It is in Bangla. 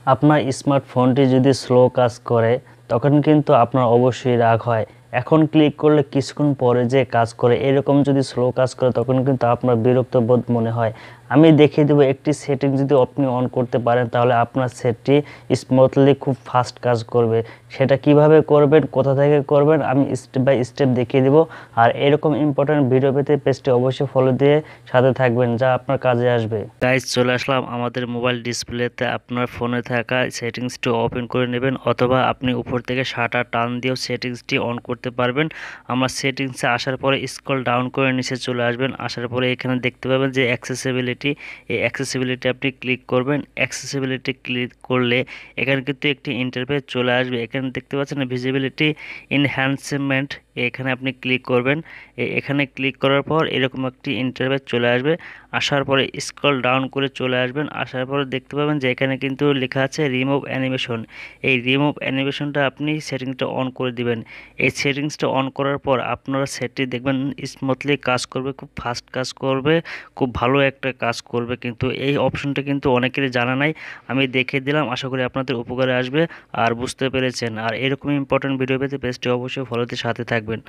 আপনার স্মার্টফোনটি যদি স্লো কাজ করে তখন কিন্তু আপনার অবশ্যই রাগ হয়। এখন ক্লিক করলে কিছুক্ষণ পরে যে কাজ করে এরকম যদি স্লো কাজ করে তখন কিন্তু আপনার বিরক্ত বোধ মনে হয়। আমি দেখিয়ে দেবো একটি সেটিং যদি আপনি অন করতে পারেন তাহলে আপনার সেটটি স্মুথলি খুব ফাস্ট কাজ করবে। সেটা কিভাবে করবেন, কোথা থেকে করবেন আমি স্টেপ বাই স্টেপ দেখিয়ে দেবো। আর এরকম ইম্পর্টেন্ট ভিডিও পেতে পেজটি অবশ্যই ফলো দিয়ে সাথে থাকবেন, যা আপনার কাজে আসবে। গাইজ, চলে আসলাম আমাদের মোবাইল ডিসপ্লেতে। আপনার ফোনে থাকা সেটিংসটি ওপেন করে নেবেন, অথবা আপনি উপর থেকে শাটার টান দিয়েও সেটিংসটি অন করতে পারবেন। আমার সেটিংসে আসার পরে স্ক্রল ডাউন করে নিচে চলে আসবেন। আসার পরে এখানে দেখতে পাবেন যে অ্যাক্সেসিবিলিটি, এই অ্যাক্সেসিবিলিটি আপনি ক্লিক করবেন। অ্যাক্সেসিবিলিটি ক্লিক করলে এখানে কিন্তু একটি ইন্টারফেস চলে আসবে। এখানে দেখতে পাচ্ছেন ভিজিবিলিটি এনহ্যান্সমেন্ট, এখানে আপনি ক্লিক করবেন। এখানে ক্লিক করার পর এরকম একটি ইন্টারফেস চলে আসবে। আসার পরে স্ক্রল ডাউন করে চলে আসবেন। আসার পরে দেখতে পাবেন যে এখানে কিন্তু লেখা আছে রিমুভ অ্যানিমেশন। এই রিমুভ অ্যানিমেশনটা আপনি সেটিংসটা অন করে দিবেন। এই সেটিংসটা অন করার পর আপনারা সেটটি দেখবেন স্মুথলি কাজ করবে, খুব ফাস্ট কাজ করবে, খুব ভালো একটা কাজ করবে। কিন্তু এই অপশনটা কিন্তু অনেকেরই জানা নাই, আমি দেখিয়ে দিলাম। আশা করি আপনাদের উপকারে আসবে আর বুঝতে পেরেছেন। আর এরকম ইম্পর্টেন্ট ভিডিও পেতে পেজটি অবশ্যই ফলোতে সাথে থাকবেন।